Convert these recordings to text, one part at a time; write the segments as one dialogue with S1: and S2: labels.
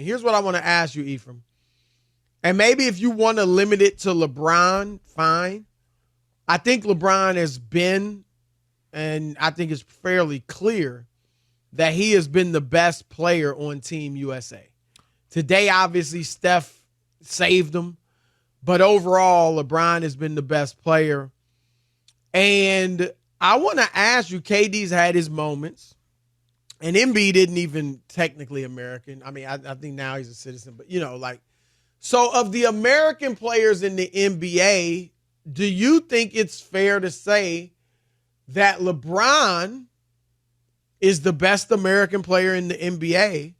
S1: Here's what I want to ask you, Ephraim. And maybe if you want to limit it to LeBron, fine. I think LeBron has been, and I think it's fairly clear, that he has been the best player on Team USA. Today, obviously, Steph saved him. But overall, LeBron has been the best player. And I want to ask you, KD's had his moments. And Embiid isn't even technically American. I mean, I think now he's a citizen. But, so of the American players in the NBA, do you think it's fair to say that LeBron is the best American player in the NBA?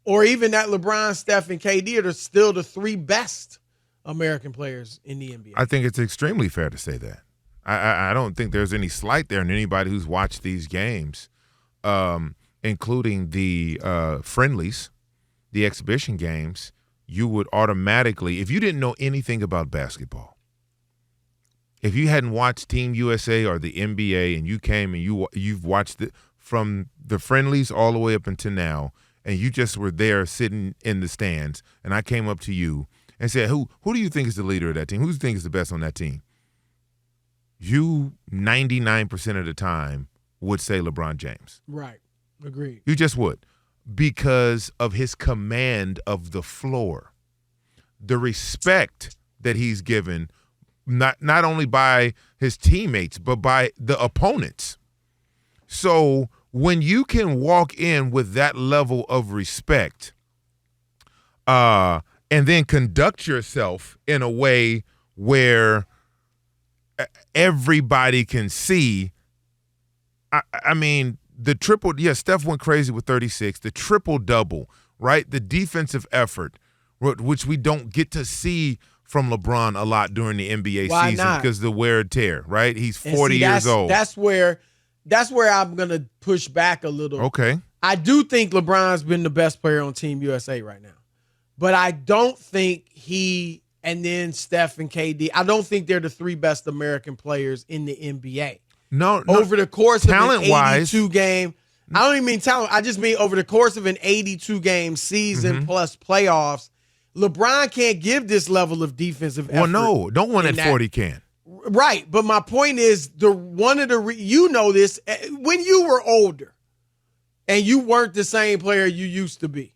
S1: Or even that LeBron, Steph, and KD are still the three best American players in the NBA?
S2: I think it's extremely fair to say that. I don't think there's any slight there in anybody who's watched these games, including the friendlies, the exhibition games. You would automatically, if you didn't know anything about basketball, if you hadn't watched Team USA or the NBA and you came and you've watched it from the friendlies all the way up until now, and you just were there sitting in the stands, and I came up to you and said, who do you think is the leader of that team? Who do you think is the best on that team? You 99% of the time would say LeBron James.
S1: Right. Agreed.
S2: You just would, because of his command of the floor, the respect that he's given, not only by his teammates, but by the opponents. So when you can walk in with that level of respect and then conduct yourself in a way where everybody can see, I mean, the triple, Steph went crazy with 36, the triple-double, right? The defensive effort, which we don't get to see from LeBron a lot during the NBA season because of the wear and tear, right? He's 40 years old.
S1: That's where I'm going to push back a little.
S2: Okay.
S1: I do think LeBron's been the best player on Team USA right now. But I don't think he and then Steph and KD, I don't think they're the three best American players in the NBA.
S2: No,
S1: over the course of an 82
S2: talent-wise,
S1: game, I don't even mean talent. I just mean over the course of an 82 game season plus playoffs, LeBron can't give this level of defensive effort.
S2: Well, no, no one at 40 can.
S1: Right, but my point is, you know this, when you were older and you weren't the same player you used to be,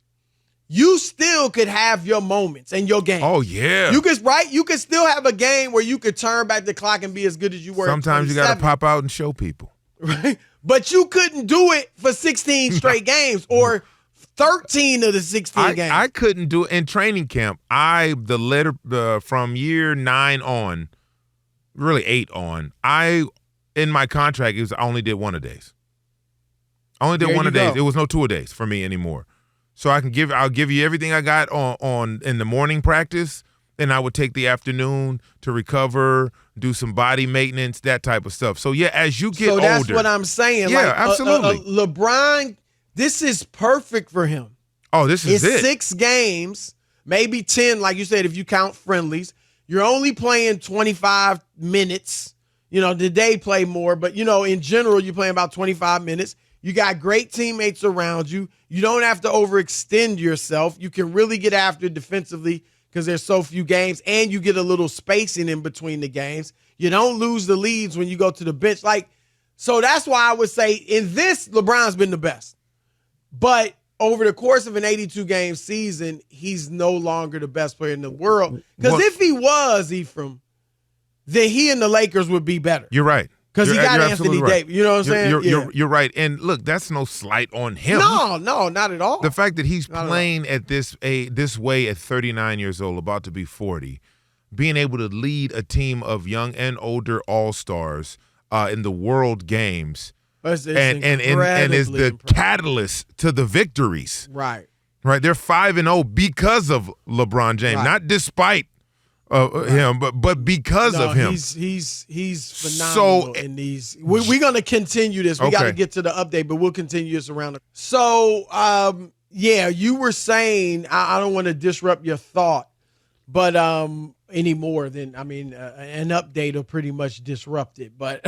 S1: you still could have your moments and your game.
S2: Oh, yeah.
S1: You could still have a game where you could turn back the clock and be as good as you were.
S2: Sometimes you got to pop out and show people.
S1: Right? But you couldn't do it for 16 straight games or 13 of the 16 games.
S2: I couldn't do it in training camp. From year 9 on, really 8 on, in my contract, I only did one a days. I only did one a days. It was no 2 a days for me anymore. So I'll give you everything I got on in the morning practice, and I would take the afternoon to recover, do some body maintenance, that type of stuff. So yeah, as you get older,
S1: that's what I'm saying.
S2: Yeah, absolutely.
S1: LeBron, this is perfect for him.
S2: Oh, this is it.
S1: 6 games, maybe 10, like you said, if you count friendlies. You're only playing 25 minutes. Today play more, but in general, you're playing about 25 minutes. You got great teammates around you. You don't have to overextend yourself. You can really get after it defensively because there's so few games, and you get a little spacing in between the games. You don't lose the leads when you go to the bench. So that's why I would say in this, LeBron's been the best. But over the course of an 82-game season, he's no longer the best player in the world. Because if he was, Ephraim, then he and the Lakers would be better.
S2: You're right.
S1: Because he got Anthony Davis. You know what I'm saying?
S2: You're right. And look, that's no slight on him.
S1: No, not at all.
S2: The fact that he's playing at this way at 39 years old, about to be 40, being able to lead a team of young and older all-stars in the world games and is the catalyst to the victories.
S1: Right.
S2: Right. They're 5-0 because of LeBron James, not despite him, but because of him.
S1: He's phenomenal in these. We're going to continue this. We got to get to the update, but we'll continue this around. So, you were saying, I don't want to disrupt your thought, but any more than, an update will pretty much disrupt it. But,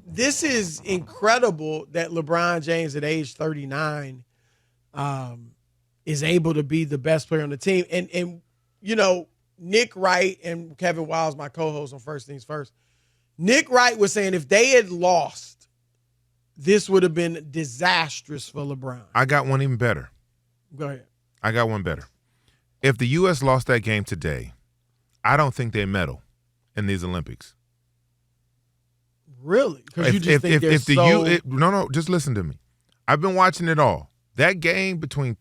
S1: this is incredible that LeBron James at age 39 is able to be the best player on the team. And Nick Wright and Kevin Wiles, my co-host on First Things First, Nick Wright was saying if they had lost, this would have been disastrous for LeBron.
S2: I got one even better.
S1: Go ahead.
S2: I got one better. If the U.S. lost that game today, I don't think they medal in these Olympics.
S1: Really? Because you just think they're
S2: no, just listen to me. I've been watching it all. That game between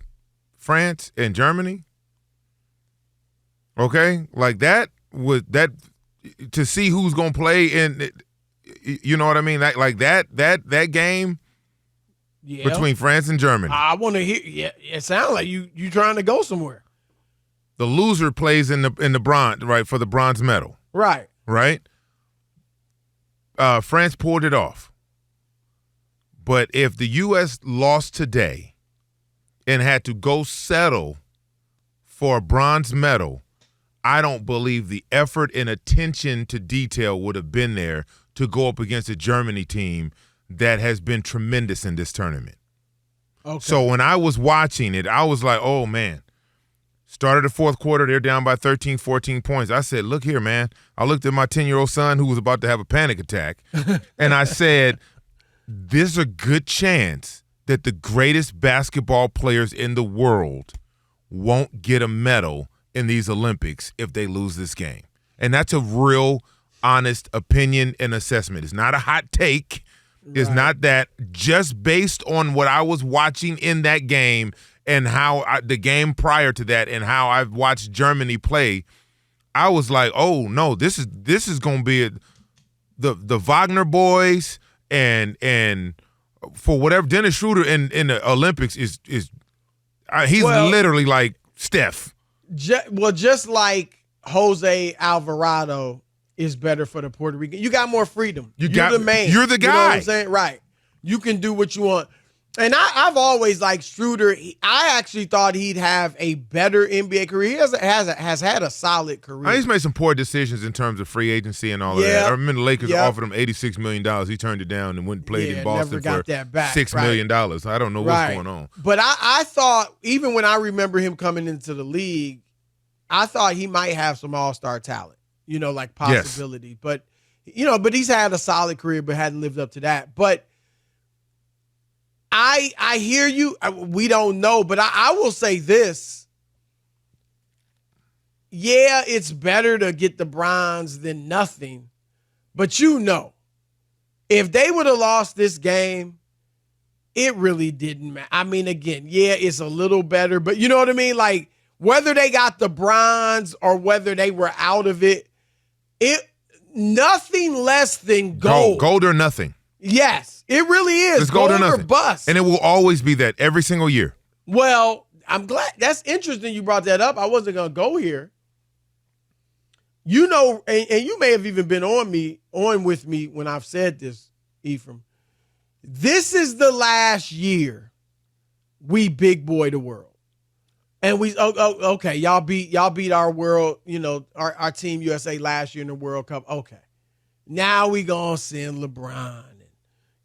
S2: France and Germany, okay, like that was that to see who's gonna play in. You know what I mean? Like that game between France and Germany.
S1: I want to hear. Yeah, it sounds like you trying to go somewhere.
S2: The loser plays in the bronze, right, for the bronze medal.
S1: Right.
S2: Right. France pulled it off. But if the U.S. lost today and had to go settle for a bronze medal, I don't believe the effort and attention to detail would have been there to go up against a Germany team that has been tremendous in this tournament.
S1: Okay.
S2: So when I was watching it, I was like, oh, man. Started the fourth quarter, they're down by 13, 14 points. I said, look here, man. I looked at my 10-year-old son who was about to have a panic attack, and I said, there's a good chance that the greatest basketball players in the world won't get a medal in these Olympics if they lose this game. And that's a real honest opinion and assessment. It's not a hot take. Right. It's not that. Just based on what I was watching in that game and how the game prior to that and how I've watched Germany play, I was like, oh, no, this is going to be the Wagner boys and for whatever, Dennis Schroder in the Olympics is he's literally like Steph.
S1: Just like Jose Alvarado is better for the Puerto Rican. You got more freedom. You're the man.
S2: You're the guy.
S1: You know what I'm saying? Right. You can do what you want. And I've always liked Schroder. I actually thought he'd have a better NBA career. He has had a solid career.
S2: He's made some poor decisions in terms of free agency and all of that. I remember the Lakers offered him $86 million. He turned it down and went and played in Boston for $6 million. I don't know what's going on.
S1: But I thought, even when I remember him coming into the league, I thought he might have some all-star talent, like possibility. Yes. But he's had a solid career but hadn't lived up to that. But I hear you. We don't know, but I will say this. Yeah, it's better to get the bronze than nothing. But if they would have lost this game, it really didn't matter. I mean, again, yeah, it's a little better, but you know what I mean? Like, whether they got the bronze or whether they were out of it, nothing less than gold.
S2: Gold or nothing.
S1: Yes, it really is.
S2: It's gold or nothing.
S1: Or bust.
S2: And it will always be that every single year.
S1: Well, I'm glad. That's interesting you brought that up. I wasn't going to go here. And you may have even been on with me when I've said this, Ephraim. This is the last year we big boy the world. And okay, y'all beat our world, our team USA last year in the World Cup. Okay. Now we going to send LeBron.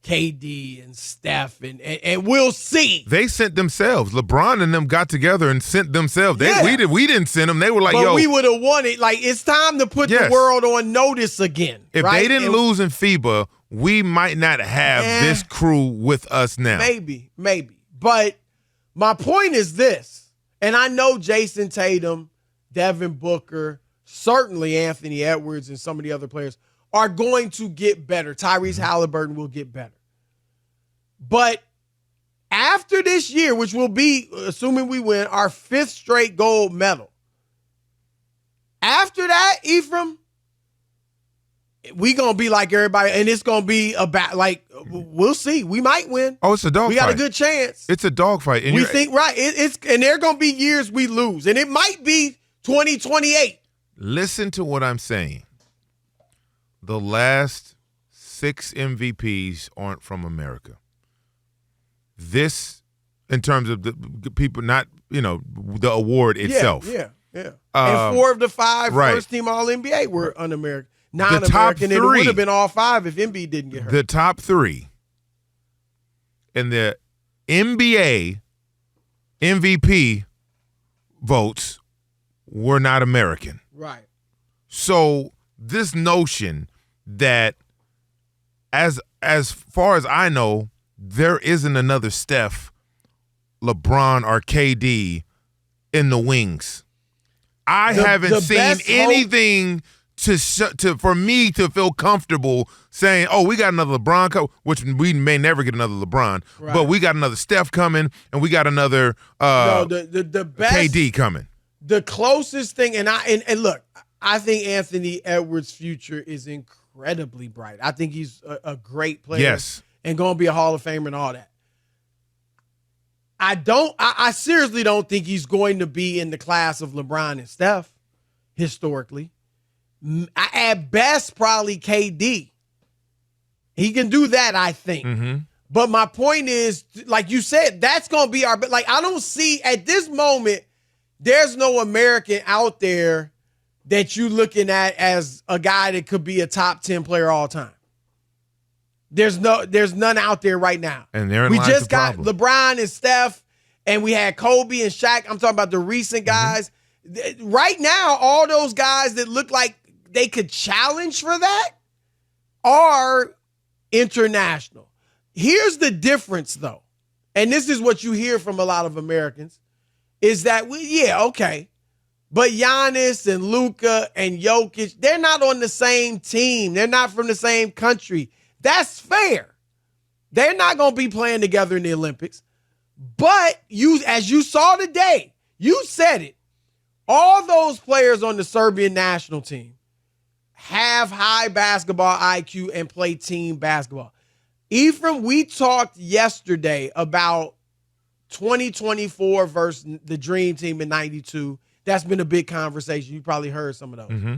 S1: KD and Steph and we'll see.
S2: They sent themselves. LeBron and them got together and sent themselves. We didn't send them. They were like,
S1: but we would have won it. Like, it's time to put the world on notice again.
S2: If they didn't lose in FIBA, we might not have this crew with us now.
S1: Maybe. But my point is this, and I know Jason Tatum, Devin Booker, certainly Anthony Edwards and some of the other players are going to get better. Tyrese Halliburton will get better. But after this year, which will be, assuming we win, our 5th straight gold medal, after that, Ephraim, we going to be like everybody, and it's going to be about, like, we'll see. We might win.
S2: Oh, it's a dogfight.
S1: We got a good chance.
S2: It's a dogfight.
S1: We think, right, and there are going to be years we lose, and it might be 2028.
S2: Listen to what I'm saying. The last 6 MVPs aren't from America. This, in terms of the people, not, the award itself.
S1: Yeah. And 4 of the 5 first-team All-NBA were un-American. non-American, and it would
S2: three.
S1: have been all 5 if Embiid didn't get hurt.
S2: The top 3 in the NBA MVP votes were not American.
S1: Right.
S2: So this notion that as far as I know, there isn't another Steph, LeBron, or KD in the wings. I haven't seen anything for me to feel comfortable saying, "Oh, we got another LeBron," which we may never get another LeBron, right. But we got another Steph coming, and we got another
S1: the best,
S2: KD coming.
S1: The closest thing, and look, I think Anthony Edwards' future is incredibly bright. I think he's a great player,
S2: yes,
S1: and going to be a Hall of Famer and all that. I seriously don't think he's going to be in the class of LeBron and Steph historically. At best, probably KD. He can do that, I think.
S2: Mm-hmm.
S1: But my point is, like you said, that's going to be our. Like, I don't see at this moment, there's no American out there that you looking at as a guy that could be a top 10 player all time. There's none out there right now.
S2: And
S1: we just got LeBron and Steph, and we had Kobe and Shaq. I'm talking about the recent guys. Mm-hmm. Right now, all those guys that look like they could challenge for that are international. Here's the difference, though, and this is what you hear from a lot of Americans, is that, but Giannis and Luka and Jokic, they're not on the same team. They're not from the same country. That's fair. They're not going to be playing together in the Olympics. But as you saw today, you said it, all those players on the Serbian national team have high basketball IQ and play team basketball. Ephraim, we talked yesterday about 2024 versus the Dream Team in 92. That's been a big conversation. You probably heard some of those.
S2: Mm-hmm.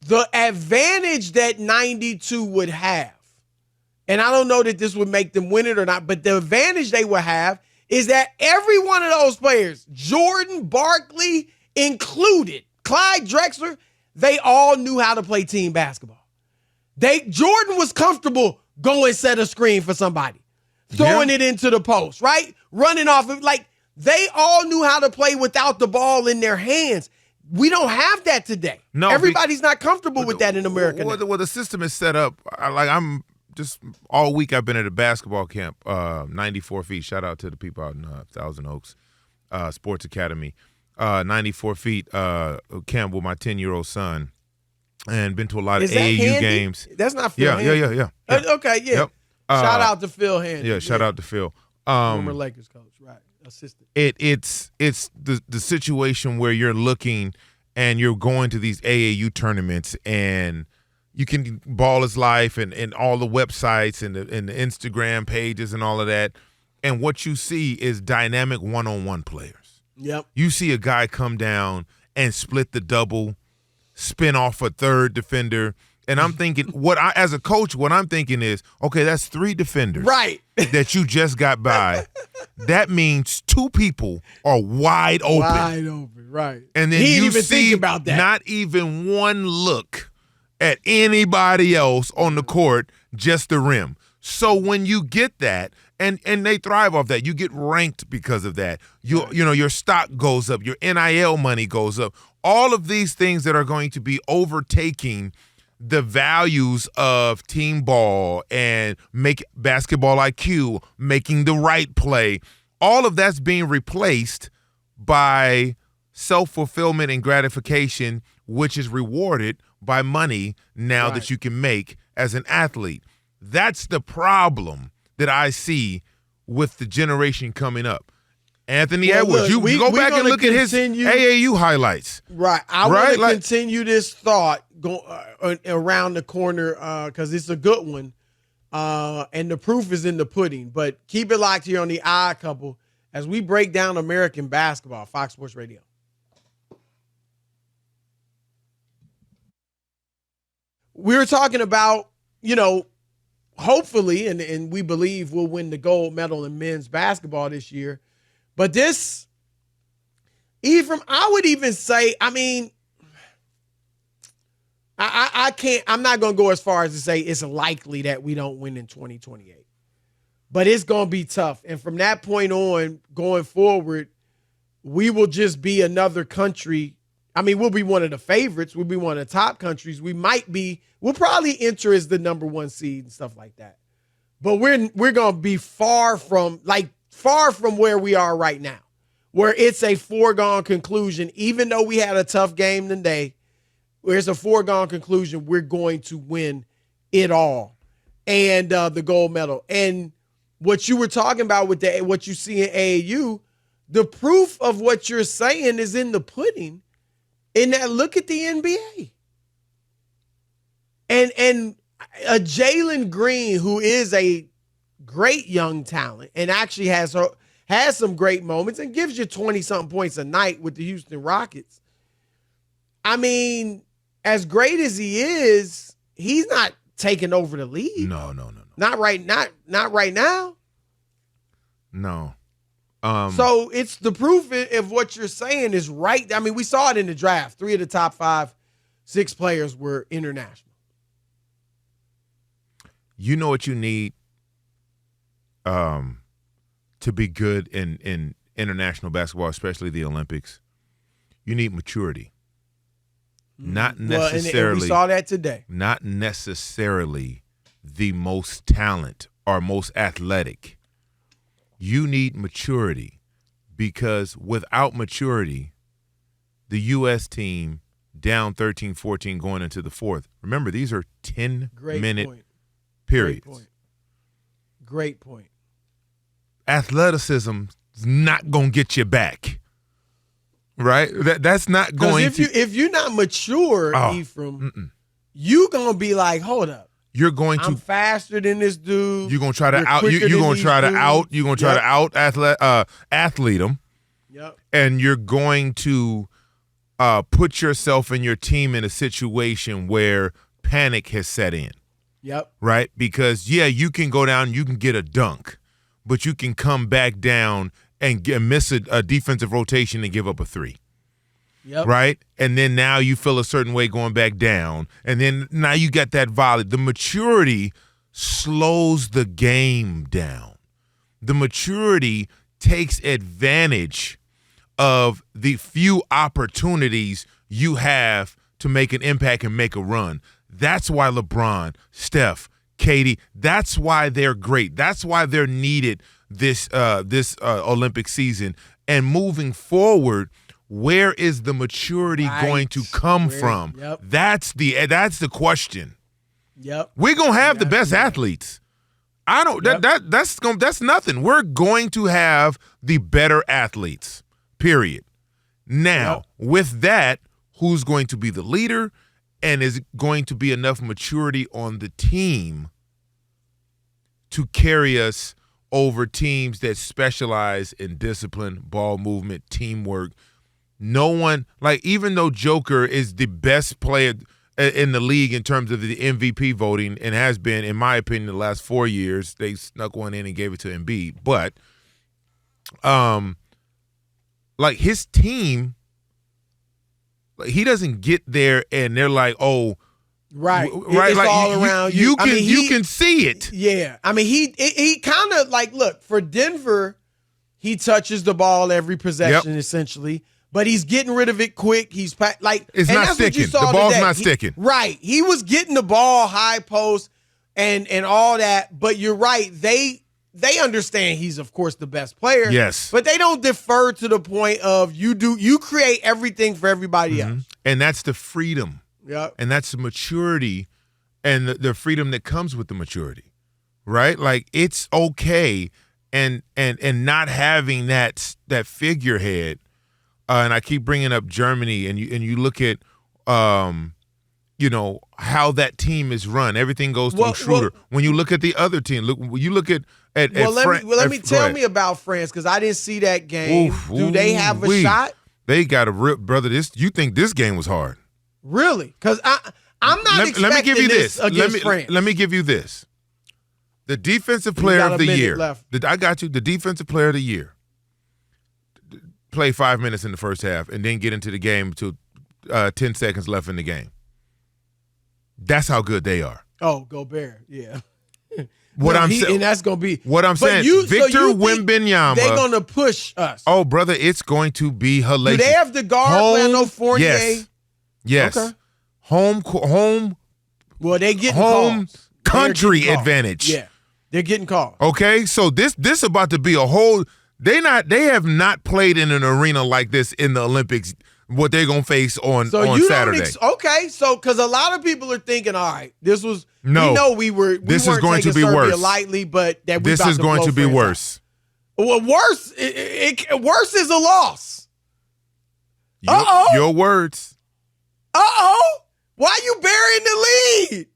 S1: The advantage that 92 would have, and I don't know that this would make them win it or not, but the advantage they would have is that every one of those players, Jordan, Barkley included, Clyde Drexler, they all knew how to play team basketball. Jordan was comfortable going set a screen for somebody, throwing it into the post, right? Running off of, like, they all knew how to play without the ball in their hands. We don't have that today. No, everybody's not comfortable with that in America.
S2: Well, the system is set up. I'm just all week. I've been at a basketball camp, 94 feet. Shout out to the people out in Thousand Oaks Sports Academy. 94 feet camp with my 10-year-old son, and been to a lot of AAU games.
S1: That's not Phil Handy.
S2: Yeah.
S1: Okay, yeah.
S2: Yep.
S1: Shout out to Phil Handy.
S2: Yeah, shout out to Phil.
S1: Former Lakers coach, right? Assistant.
S2: It's the situation where you're looking and you're going to these AAU tournaments, and you can Ball is Life and all the websites and the Instagram pages and all of that, and what you see is dynamic one-on-one players.
S1: Yep.
S2: You see a guy come down and split the double, spin off a third defender. And I'm thinking, as a coach, what I'm thinking is, okay, that's 3 defenders,
S1: right,
S2: that you just got by. That means 2 people are wide open.
S1: Wide open, right.
S2: And then
S1: he didn't
S2: you
S1: even
S2: see
S1: think about that.
S2: Not even one look at anybody else on the court, just the rim. So when you get that, and they thrive off that, you get ranked because of that. Your stock goes up, your NIL money goes up. All of these things that are going to be overtaking the values of team ball and make basketball IQ, making the right play, all of that's being replaced by self-fulfillment and gratification, which is rewarded by money now that you can make as an athlete. That's the problem that I see with the generation coming up. Anthony Edwards,
S1: look,
S2: you go back and look at his AAU highlights.
S1: Right. I want to continue this thought around the corner because it's a good one, and the proof is in the pudding. But keep it locked here on the Odd Couple as we break down American basketball, Fox Sports Radio. We were talking about, hopefully, and we believe we'll win the gold medal in men's basketball this year. But this, Ephraim, I would even say, I I can't. I'm not going to go as far as to say it's likely that we don't win in 2028, but it's going to be tough. And from that point on, going forward, we will just be another country. I mean, we'll be one of the favorites. We'll be one of the top countries. We'll probably enter as the number 1 seed and stuff like that. But we're going to be far from where we are right now, where it's a foregone conclusion. Even though we had a tough game today, where it's a foregone conclusion, we're going to win it all and the gold medal. And what you were talking about with what you see in AAU, the proof of what you're saying is in the pudding. In that, look at the NBA. And a Jalen Green, who is a great young talent and actually has some great moments and gives you 20-something points a night with the Houston Rockets. I mean, as great as he is, he's not taking over the league.
S2: No.
S1: Not right now.
S2: No.
S1: So it's the proof of what you're saying is right. I mean, we saw it in the draft. 3 of the top 6 players were international.
S2: You know what you need to be good in international basketball, especially the Olympics? You need maturity. Not necessarily.
S1: And we saw that today.
S2: Not necessarily the most talent or most athletic. You need maturity, because without maturity, the U.S. team down 13-14 going into the fourth. Remember, these are 10-minute periods.
S1: Great point.
S2: Athleticism is not going to get you back. Right? That's not going to.
S1: If you're not mature, Ephraim, you going to be like, hold up.
S2: You're going to.
S1: I'm faster than this dude.
S2: You're going to try to out. You're going to try to out. You're going to try to out athlete them.
S1: Yep.
S2: And you're going to put yourself and your team in a situation where panic has set in.
S1: Yep.
S2: Right? Because you can go down, you can get a dunk, but you can come back down and miss a defensive rotation and give up a 3.
S1: Yep.
S2: Right? And then now you feel a certain way going back down. And then now you got that volley. The maturity slows the game down. The maturity takes advantage of the few opportunities you have to make an impact and make a run. That's why LeBron, Steph, Katie, that's why they're great. That's why they're needed this Olympic season. And moving forward, where is the maturity going to come from?
S1: Yep.
S2: That's the question.
S1: Yep.
S2: We're gonna have the best athletes. I don't.
S1: Yep.
S2: That's nothing. We're going to have the better athletes. Period. Now, with that, who's going to be the leader, and is going to be enough maturity on the team to carry us over teams that specialize in discipline, ball movement, teamwork. No one, even though Joker is the best player in the league in terms of the MVP voting and has been, in my opinion, the last 4 years, they snuck one in and gave it to Embiid. But, his team, he doesn't get there and they're like, oh,
S1: right.
S2: Right.
S1: It's all around you.
S2: You can see it.
S1: Yeah. I mean, he kind of look, for Denver, he touches the ball every possession essentially. But he's getting rid of it quick. He's
S2: it's not sticking. The ball's not sticking.
S1: Right. He was getting the ball high post and all that. But you're right. They understand he's, of course, the best player.
S2: Yes.
S1: But they don't defer to the point of you create everything for everybody else.
S2: And that's the freedom.
S1: Yeah.
S2: And that's the maturity and the freedom that comes with the maturity. Right? It's okay and not having that figurehead. And I keep bringing up Germany, and you look at, how that team is run. Everything goes through Schroder. When you look at the other team, look at
S1: let me tell me about France, because I didn't see that game. Do they have a shot?
S2: They got a rip, brother. You think this game was hard? Really?
S1: Because I'm not expecting
S2: let me give you
S1: this against France.
S2: Let me give you this. The defensive player of the year. I got you. The defensive player of the year. Play 5 minutes in the first half and then get into the game to 10 seconds left in the game. That's how good they are.
S1: Oh, Gobert, yeah.
S2: What I'm saying,
S1: and that's gonna be
S2: what I'm saying. Victor Wembanyama,
S1: they're gonna push us.
S2: Oh, brother, it's going to be hilarious.
S1: Do they have the guard? Lando Fournier?
S2: Yes.
S1: Okay.
S2: Home.
S1: Well, they getting
S2: home
S1: calls.
S2: country advantage.
S1: Yeah, they're getting called.
S2: Okay, so this about to be a whole. They have not played in an arena like this in the Olympics. What they're gonna face on Saturday?
S1: Okay, so because a lot of people are thinking, all right, this was
S2: no.
S1: We know we
S2: this is going to be
S1: Serbia
S2: worse.
S1: Lightly, but that
S2: this is going to be worse.
S1: Out. Well, worse. Worse is a loss.
S2: Your words.
S1: Why are you burying the lead?